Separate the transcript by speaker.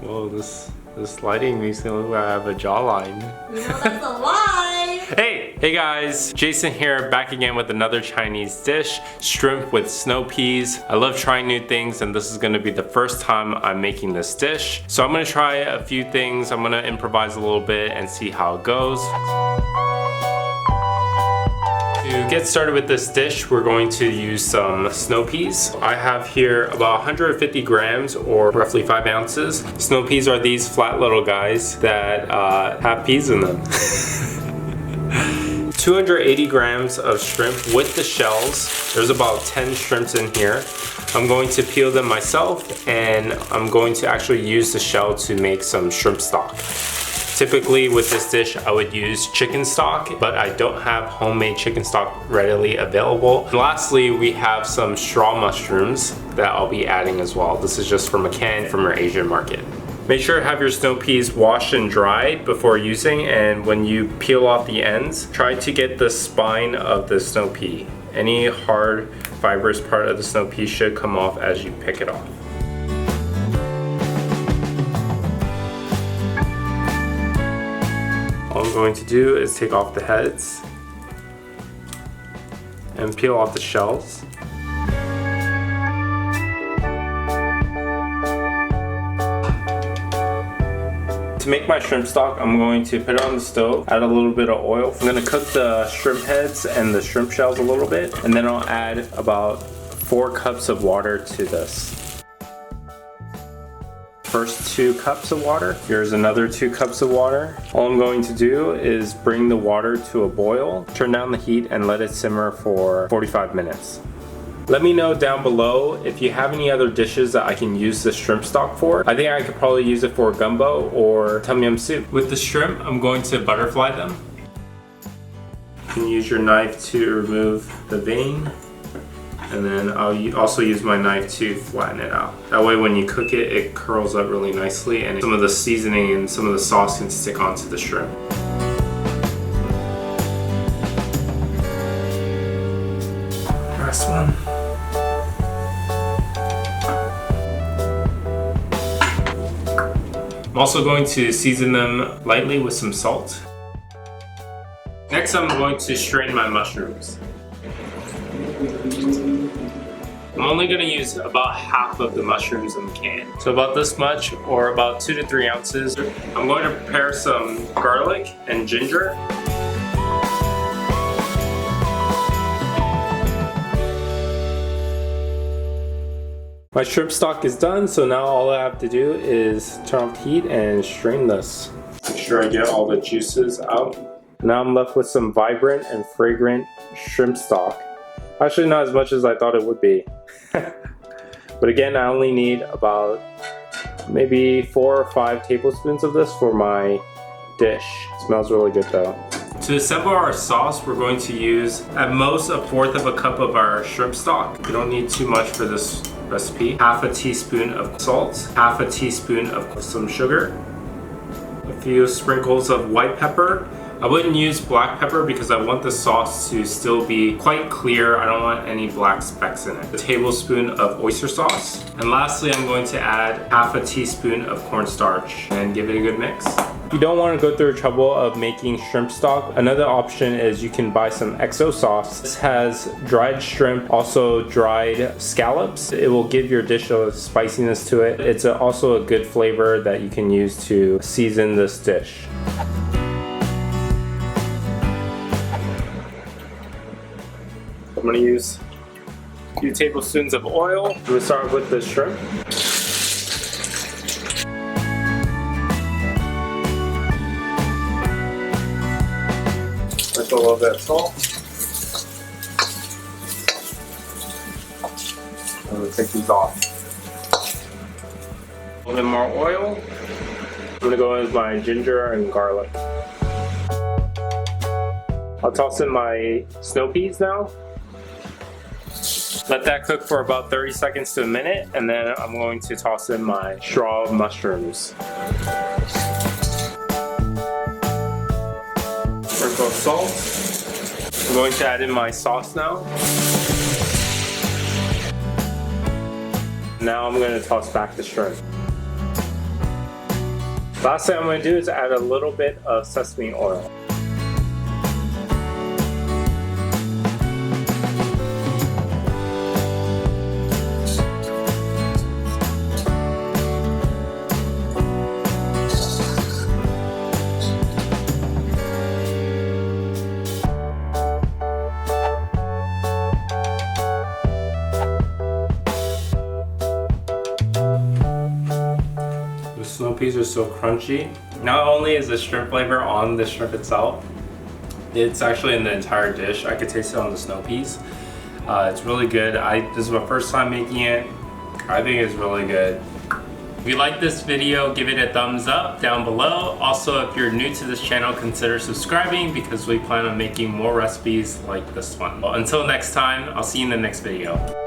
Speaker 1: Whoa, this lighting makes me look like I have a jawline.
Speaker 2: You know that's a lie!
Speaker 1: Hey guys, Jason here, back again with another Chinese dish, shrimp with snow peas. I love trying new things and this is gonna be the first time I'm making this dish. So I'm gonna try a few things, I'm gonna improvise a little bit and see how it goes. To get started with this dish, we're going to use some snow peas. I have here about 150 grams or roughly 5 ounces. Snow peas are these flat little guys that have peas in them. 280 grams of shrimp with the shells. There's about 10 shrimps in here. I'm going to peel them myself and I'm going to actually use the shell to make some shrimp stock. Typically with this dish I would use chicken stock, but I don't have homemade chicken stock readily available. And lastly, we have some straw mushrooms that I'll be adding as well. This is just from a can from your Asian market. Make sure to have your snow peas washed and dried before using, and when you peel off the ends, try to get the spine of the snow pea. Any hard fibrous part of the snow pea should come off as you pick it off. All I'm going to do is take off the heads and peel off the shells. To make my shrimp stock, I'm going to put it on the stove, add a little bit of oil. I'm gonna cook the shrimp heads and the shrimp shells a little bit, and then I'll add about 4 cups of water to this. First 2 cups of water. Here's another 2 cups of water. All I'm going to do is bring the water to a boil, turn down the heat, and let it simmer for 45 minutes. Let me know down below if you have any other dishes that I can use the shrimp stock for. I think I could probably use it for gumbo or tom yum soup. With the shrimp, I'm going to butterfly them. You can use your knife to remove the vein. And then I'll also use my knife to flatten it out. That way when you cook it, it curls up really nicely and some of the seasoning and some of the sauce can stick onto the shrimp. Last one. I'm also going to season them lightly with some salt. Next I'm going to strain my mushrooms. I'm only going to use about half of the mushrooms in the can. So about this much, or about 2 to 3 ounces. I'm going to prepare some garlic and ginger. My shrimp stock is done, so now all I have to do is turn off the heat and strain this. Make sure I get all the juices out. Now I'm left with some vibrant and fragrant shrimp stock. Actually not as much as I thought it would be. But again, I only need about maybe 4 or 5 tablespoons of this for my dish. It smells really good though. To assemble our sauce, we're going to use at most 1/4 cup of our shrimp stock. We don't need too much for this recipe. 1/2 teaspoon of salt, 1/2 teaspoon of some sugar, a few sprinkles of white pepper. I wouldn't use black pepper because I want the sauce to still be quite clear. I don't want any black specks in it. A tablespoon of oyster sauce. And lastly, I'm going to add 1/2 teaspoon of cornstarch and give it a good mix. If you don't want to go through the trouble of making shrimp stock, another option is you can buy some XO sauce. This has dried shrimp, also dried scallops. It will give your dish a spiciness to it. It's also a good flavor that you can use to season this dish. I'm going to use a few tablespoons of oil. We'll start with the shrimp. With a little bit of salt. I'm going to take these off. A little bit more oil. I'm going to go in with my ginger and garlic. I'll toss in my snow peas now. Let that cook for about 30 seconds to a minute, and then I'm going to toss in my straw mushrooms. Sprinkle of salt. I'm going to add in my sauce now. Now I'm going to toss back the shrimp. Last thing I'm going to do is add a little bit of sesame oil. The snow peas are so crunchy. Not only is the shrimp flavor on the shrimp itself, it's actually in the entire dish. I could taste it on the snow peas. It's really good. This is my first time making it. I think it's really good. If you like this video, give it a thumbs up down below. Also, if you're new to this channel, consider subscribing because we plan on making more recipes like this one. Well, until next time, I'll see you in the next video.